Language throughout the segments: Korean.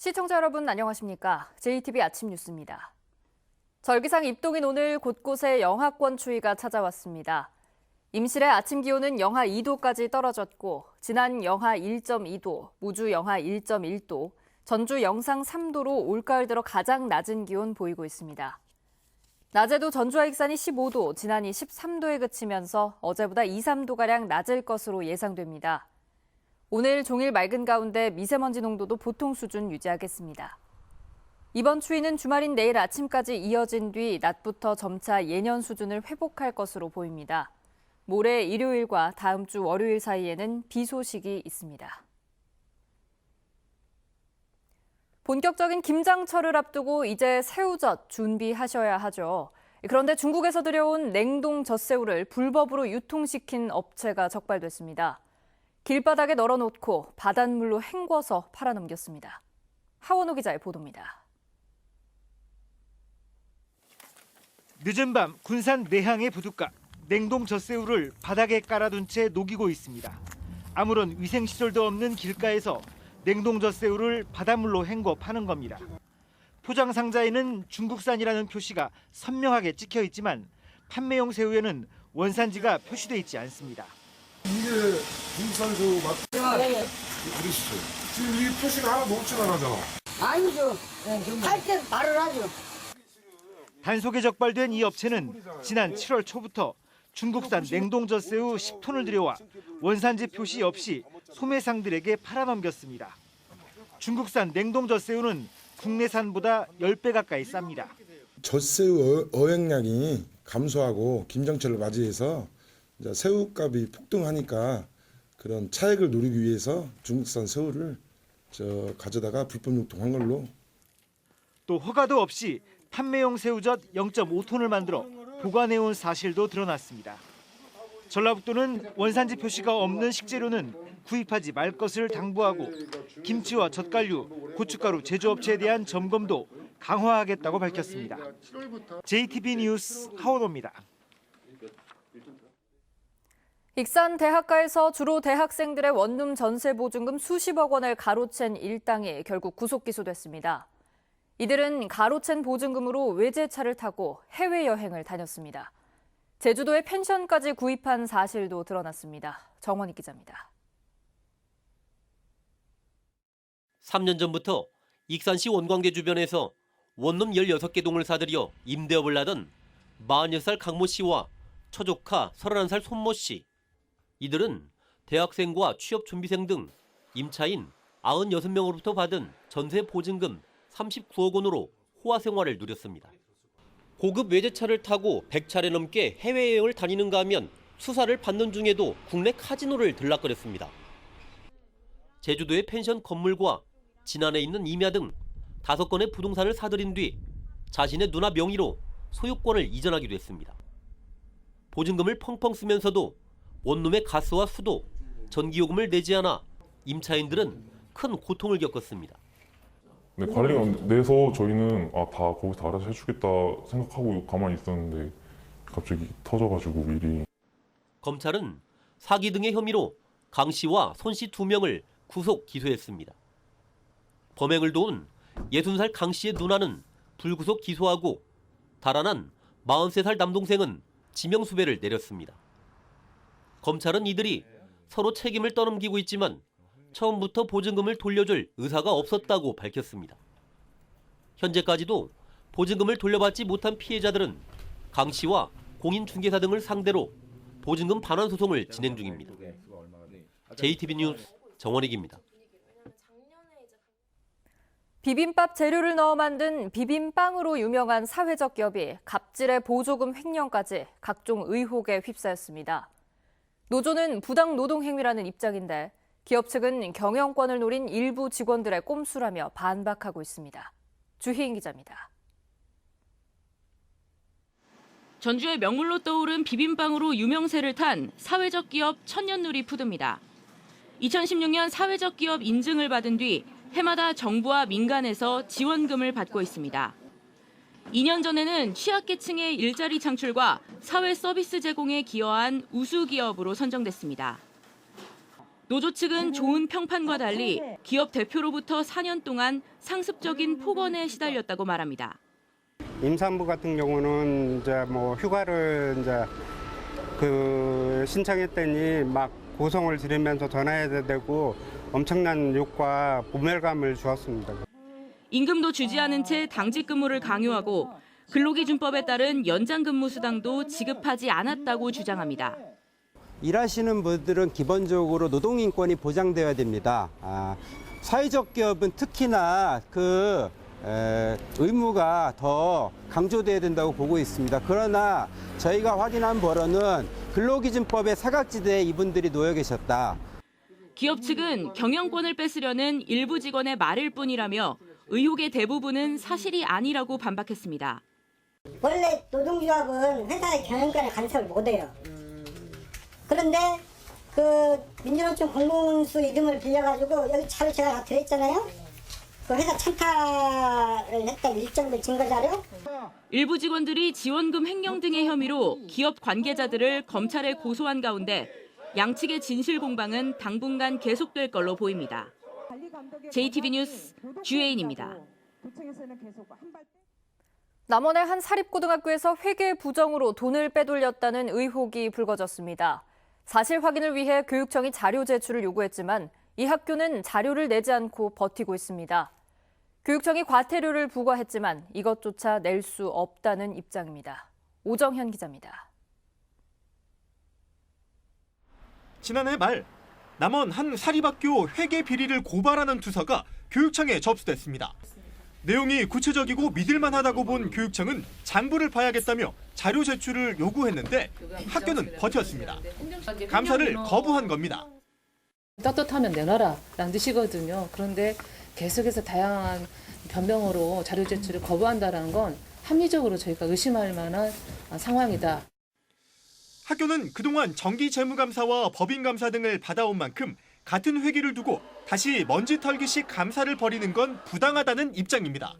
시청자 여러분 안녕하십니까? JTB 아침 뉴스입니다. 절기상 입동인 오늘 곳곳에 영하권 추위가 찾아왔습니다. 임실의 아침 기온은 영하 2도까지 떨어졌고 지난 영하 1.2도, 무주 영하 1.1도, 전주 영상 3도로 올가을 들어 가장 낮은 기온 보이고 있습니다. 낮에도 전주와 익산이 15도, 진안이 13도에 그치면서 어제보다 2, 3도가량 낮을 것으로 예상됩니다. 오늘 종일 맑은 가운데 미세먼지 농도도 보통 수준 유지하겠습니다. 이번 추위는 주말인 내일 아침까지 이어진 뒤 낮부터 점차 예년 수준을 회복할 것으로 보입니다. 모레 일요일과 다음 주 월요일 사이에는 비 소식이 있습니다. 본격적인 김장철을 앞두고 이제 새우젓 준비하셔야 하죠. 그런데 중국에서 들여온 냉동 젖새우를 불법으로 유통시킨 업체가 적발됐습니다. 길바닥에 널어놓고 바닷물로 헹궈서 팔아넘겼습니다. 하원호 기자의 보도입니다. 늦은 밤 군산 내항의 부둣가, 냉동 젖새우를 바닥에 깔아둔 채 녹이고 있습니다. 아무런 위생시설도 없는 길가에서 냉동 젖새우를 바닷물로 헹궈 파는 겁니다. 포장 상자에는 중국산이라는 표시가 선명하게 찍혀 있지만 판매용 새우에는 원산지가 표시돼 있지 않습니다. 이게 중국산 새우 맞죠? 네. 그러시죠. 지금 이 표시가 하나도 없진 않아잖아. 아니죠. 할 땐 말을 하죠. 단속에 적발된 이 업체는 지난 7월 초부터 중국산 냉동 젖새우 10톤을 들여와 원산지 표시 없이 소매상들에게 팔아넘겼습니다. 중국산 냉동 젖새우는 국내산보다 10배 가까이 쌉니다. 젖새우 어획량이 감소하고 김장철을 맞이해서 이제 새우값이 폭등하니까 그런 차익을 노리기 위해서 중국산 새우를 가져다가 불법 유통한 걸로. 또 허가도 없이 판매용 새우젓 0.5톤을 만들어 보관해온 사실도 드러났습니다. 전라북도는 원산지 표시가 없는 식재료는 구입하지 말 것을 당부하고 김치와 젓갈류, 고춧가루 제조업체에 대한 점검도 강화하겠다고 밝혔습니다. JTB 뉴스 하원호입니다. 익산 대학가에서 주로 대학생들의 원룸 전세 보증금 수십억 원을 가로챈 일당이 결국 구속 기소됐습니다. 이들은 가로챈 보증금으로 외제차를 타고 해외여행을 다녔습니다. 제주도에 펜션까지 구입한 사실도 드러났습니다. 정원희 기자입니다. 3년 전부터 익산시 원광대 주변에서 원룸 16개 동을 사들여 임대업을 하던 40살 강모 씨와 처조카 31살 손모 씨. 이들은 대학생과 취업준비생 등 임차인 96명으로부터 받은 전세 보증금 39억 원으로 호화 생활을 누렸습니다. 고급 외제차를 타고 100차례 넘게 해외여행을 다니는가 하면 수사를 받는 중에도 국내 카지노를 들락거렸습니다. 제주도의 펜션 건물과 진안에 있는 임야 등 5건의 부동산을 사들인 뒤 자신의 누나 명의로 소유권을 이전하기도 했습니다. 보증금을 펑펑 쓰면서도 원룸의 가스와 수도, 전기요금을 내지 않아 임차인들은 큰 고통을 겪었습니다. 네, 관리가 내서 저희는 다 거기서 알아서 해주겠다 생각하고 가만히 있었는데 갑자기 터져가지고 일이. 검찰은 사기 등의 혐의로 강 씨와 손 씨 2명을 구속 기소했습니다. 범행을 도운 60살 강 씨의 누나는 불구속 기소하고 달아난 43살 남동생은 지명수배를 내렸습니다. 검찰은 이들이 서로 책임을 떠넘기고 있지만 처음부터 보증금을 돌려줄 의사가 없었다고 밝혔습니다. 현재까지도 보증금을 돌려받지 못한 피해자들은 강 씨와 공인중개사 등을 상대로 보증금 반환 소송을 진행 중입니다. JTB 뉴스 정원익입니다. 비빔밥 재료를 넣어 만든 비빔빵으로 유명한 사회적 기업이 갑질의 보조금 횡령까지 각종 의혹에 휩싸였습니다. 노조는 부당 노동 행위라는 입장인데 기업 측은 경영권을 노린 일부 직원들의 꼼수라며 반박하고 있습니다. 주희인 기자입니다. 전주의 명물로 떠오른 비빔빵으로 유명세를 탄 사회적 기업 천년누리푸드입니다. 2016년 사회적 기업 인증을 받은 뒤 해마다 정부와 민간에서 지원금을 받고 있습니다. 2년 전에는 취약계층의 일자리 창출과 사회 서비스 제공에 기여한 우수기업으로 선정됐습니다. 노조 측은 좋은 평판과 달리 기업 대표로부터 4년 동안 상습적인 폭언에 시달렸다고 말합니다. 임산부 같은 경우는 이제 뭐 휴가를 이제 신청했더니 막 고성을 지르면서 전화해야 되고 엄청난 욕과 모멸감을 주었습니다. 임금도 주지 않은 채 당직 근무를 강요하고 근로기준법에 따른 연장 근무 수당도 지급하지 않았다고 주장합니다. 일하시는 분들은 기본적으로 노동인권이 보장되어야 됩니다. 사회적 기업은 특히나 의무가 더 강조돼야 된다고 보고 있습니다. 그러나 저희가 확인한 바로는 근로기준법의 사각지대에 이분들이 놓여 계셨다. 기업 측은 경영권을 뺏으려는 일부 직원의 말일 뿐이라며 의혹의 대부분은 사실이 아니라고 반박했습니다. 원래 노동조합은 회사의 경영권에 간섭을 못해요. 그런데 민주노총 공공수 이름을 빌려가지고 여기 자료 제가 다 드렸잖아요. 그 회사 참가를 했다 일정된 증거자료. 일부 직원들이 지원금 횡령 등의 혐의로 기업 관계자들을 검찰에 고소한 가운데 양측의 진실 공방은 당분간 계속될 걸로 보입니다. JTB 뉴스 주혜인입니다. 남원의 한 사립고등학교에서 회계 부정으로 돈을 빼돌렸다는 의혹이 불거졌습니다. 사실 확인을 위해 교육청이 자료 제출을 요구했지만 이 학교는 자료를 내지 않고 버티고 있습니다. 교육청이 과태료를 부과했지만 이것조차 낼 수 없다는 입장입니다. 오정현 기자입니다. 지난해 말 남원 한 사립학교 회계 비리를 고발하는 투서가 교육청에 접수됐습니다. 내용이 구체적이고 믿을만하다고 본 교육청은 장부를 봐야겠다며 자료 제출을 요구했는데 학교는 버텼습니다. 감사를 거부한 겁니다. 떳떳하면 내놔라 라는 뜻이거든요. 그런데 계속해서 다양한 변명으로 자료 제출을 거부한다는 건 합리적으로 저희가 의심할 만한 상황이다. 학교는 그동안 정기재무감사와 법인감사 등을 받아온 만큼 같은 회기를 두고 다시 먼지 털기식 감사를 벌이는 건 부당하다는 입장입니다.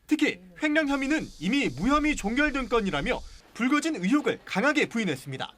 특히 횡령 혐의는 이미 무혐의 종결된 건이라며 불거진 의혹을 강하게 부인했습니다.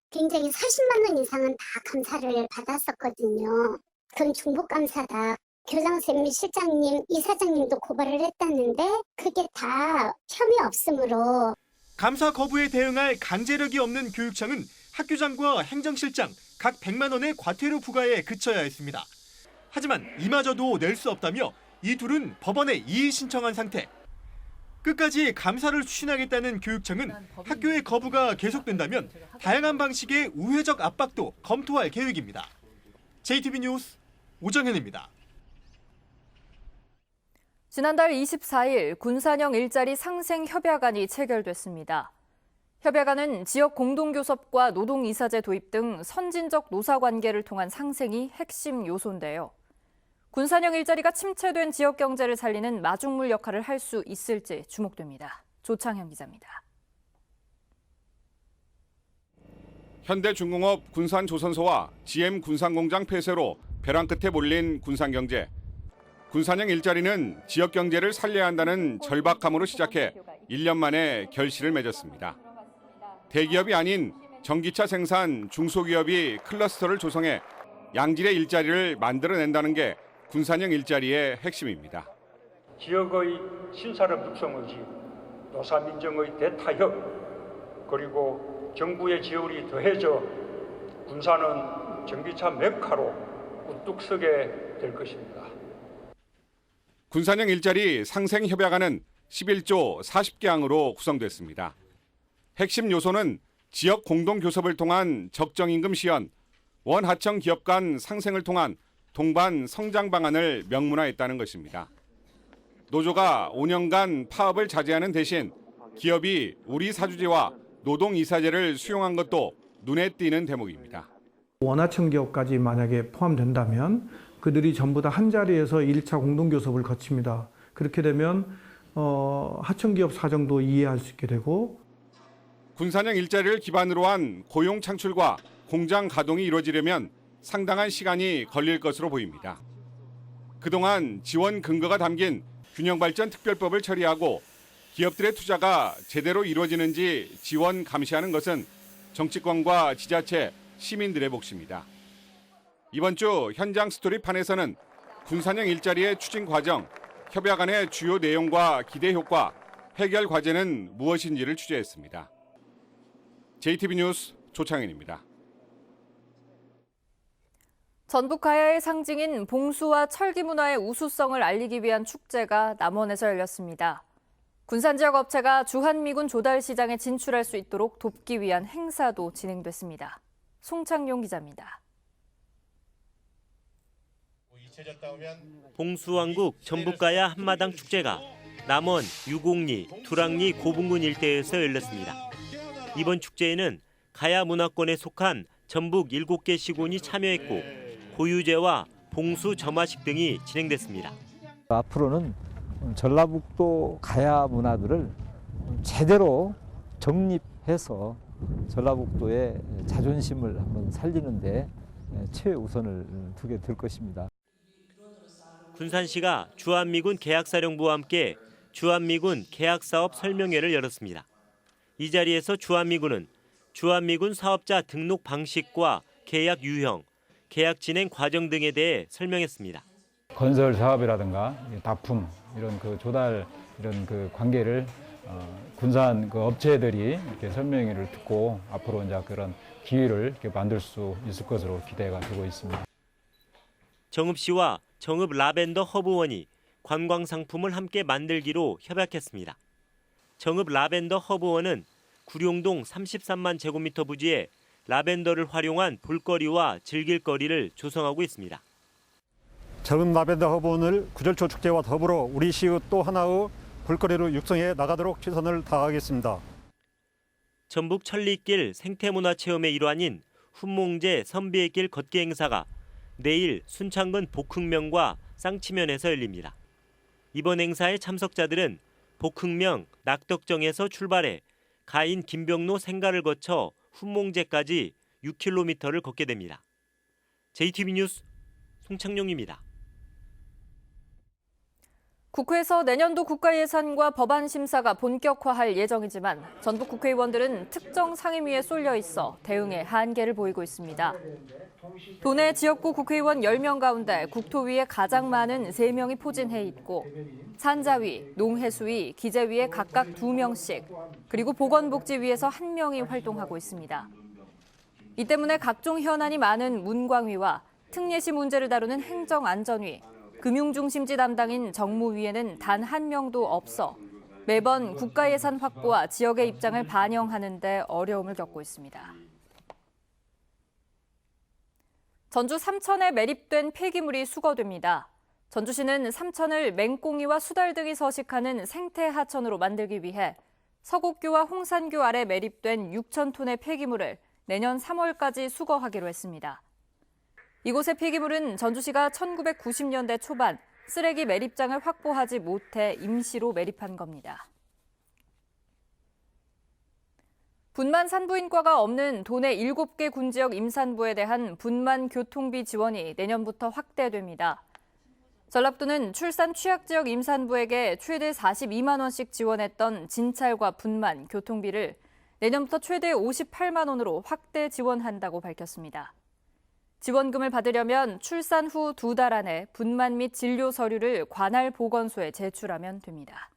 굉장히 40만 원 이상은 다 감사를 받았었거든요. 그건 중복감사다. 교장선생님, 실장님, 이사장님도 고발을 했다는데 그게 다 혐의 없으므로. 감사 거부에 대응할 강제력이 없는 교육청은 학교장과 행정실장 각 100만 원의 과태료 부과에 그쳐야 했습니다. 하지만 이마저도 낼 수 없다며 이 둘은 법원에 이의 신청한 상태. 끝까지 감사를 추진하겠다는 교육청은 학교의 거부가 계속된다면 다양한 방식의 우회적 압박도 검토할 계획입니다. JTB 뉴스 오정현입니다. 지난달 24일 군산형 일자리 상생 협약안이 체결됐습니다. 협약안은 지역 공동교섭과 노동이사제 도입 등 선진적 노사관계를 통한 상생이 핵심 요소인데요. 군산형 일자리가 침체된 지역 경제를 살리는 마중물 역할을 할 수 있을지 주목됩니다. 조창현 기자입니다. 현대중공업 군산조선소와 GM 군산공장 폐쇄로 벼랑 끝에 몰린 군산경제. 군산형 일자리는 지역 경제를 살려야 한다는 절박함으로 시작해 1년 만에 결실을 맺었습니다. 대기업이 아닌 전기차 생산 중소기업이 클러스터를 조성해 양질의 일자리를 만들어낸다는 게 군산형 일자리의 핵심입니다. 지역의 신산업 육성의지, 노사민정의 대타협, 그리고 정부의 지원이 더해져 군산은 전기차 메카로 우뚝 서게 될 것입니다. 군산형 일자리 상생협약안은 11조 40개 항으로 구성됐습니다. 핵심 요소는 지역 공동교섭을 통한 적정임금 시현, 원하청 기업 간 상생을 통한 동반 성장 방안을 명문화했다는 것입니다. 노조가 5년간 파업을 자제하는 대신 기업이 우리 사주제와 노동이사제를 수용한 것도 눈에 띄는 대목입니다. 원하청 기업까지 만약에 포함된다면 그들이 전부 다 한자리에서 1차 공동교섭을 거칩니다. 그렇게 되면 하청기업 사정도 이해할 수 있게 되고 군산형 일자리를 기반으로 한 고용 창출과 공장 가동이 이루어지려면 상당한 시간이 걸릴 것으로 보입니다. 그동안 지원 근거가 담긴 균형발전 특별법을 처리하고 기업들의 투자가 제대로 이루어지는지 지원 감시하는 것은 정치권과 지자체, 시민들의 몫입니다. 이번 주 현장 스토리판에서는 군산형 일자리의 추진 과정, 협약안의 주요 내용과 기대 효과, 해결 과제는 무엇인지를 취재했습니다. JTB 뉴스 조창현입니다. 전북 가야의 상징인 봉수와 철기 문화의 우수성을 알리기 위한 축제가 남원에서 열렸습니다. 군산 지역 업체가 주한미군 조달시장에 진출할 수 있도록 돕기 위한 행사도 진행됐습니다. 송창용 기자입니다. 봉수왕국 전북가야 한마당 축제가 남원, 유곡리, 두랑리, 고분군 일대에서 열렸습니다. 이번 축제에는 가야 문화권에 속한 전북 7개 시군이 참여했고 고유제와 봉수 점화식 등이 진행됐습니다. 앞으로는 전라북도 가야 문화들을 제대로 정립해서 전라북도의 자존심을 한번 살리는 데 최우선을 두게 될 것입니다. 군산시가 주한미군 계약사령부와 함께 주한미군 계약사업 설명회를 열었습니다. 이 자리에서 주한미군은 주한미군 사업자 등록 방식과 계약 유형, 계약 진행 과정 등에 대해 설명했습니다. 건설 사업이라든가 납품 이런 그 조달 이런 그 관계를 군산 그 업체들이 이렇게 설명회를 듣고 앞으로 이제 그런 기회를 이렇게 만들 수 있을 것으로 기대가 되고 있습니다. 정읍시와 정읍 라벤더 허브원이 관광 상품을 함께 만들기로 협약했습니다. 정읍 라벤더 허브원은 구룡동 33만 제곱미터 부지에 라벤더를 활용한 볼거리와 즐길거리를 조성하고 있습니다. 정읍 라벤더 허브원을 구절초 축제와 더불어 우리 시의 또 하나의 볼거리로 육성해 나가도록 최선을 다하겠습니다. 전북 천리길 생태문화체험의 일환인 훈몽제 선비의 길 걷기 행사가 내일 순창군 복흥명과 쌍치면에서 열립니다. 이번 행사의 참석자들은 복흥명 낙덕정에서 출발해 가인 김병로 생가를 거쳐 훈몽제까지 6km를 걷게 됩니다. JTB 뉴스 송창용입니다. 국회에서 내년도 국가예산과 법안 심사가 본격화할 예정이지만 전북 국회의원들은 특정 상임위에 쏠려 있어 대응에 한계를 보이고 있습니다. 도내 지역구 국회의원 10명 가운데 국토위에 가장 많은 3명이 포진해 있고 산자위, 농해수위, 기재위에 각각 2명씩 그리고 보건복지위에서 1명이 활동하고 있습니다. 이 때문에 각종 현안이 많은 문광위와 특례시 문제를 다루는 행정안전위, 금융중심지 담당인 정무위에는 단 1명도 없어 매번 국가예산 확보와 지역의 입장을 반영하는 데 어려움을 겪고 있습니다. 전주 삼천에 매립된 폐기물이 수거됩니다. 전주시는 삼천을 맹꽁이와 수달 등이 서식하는 생태하천으로 만들기 위해 서곡교와 홍산교 아래 매립된 6,000톤의 폐기물을 내년 3월까지 수거하기로 했습니다. 이곳의 폐기물은 전주시가 1990년대 초반 쓰레기 매립장을 확보하지 못해 임시로 매립한 겁니다. 분만 산부인과가 없는 도내 7개 군지역 임산부에 대한 분만 교통비 지원이 내년부터 확대됩니다. 전라북도는 출산 취약지역 임산부에게 최대 42만 원씩 지원했던 진찰과 분만 교통비를 내년부터 최대 58만 원으로 확대 지원한다고 밝혔습니다. 지원금을 받으려면 출산 후 2달 안에 분만 및 진료 서류를 관할 보건소에 제출하면 됩니다.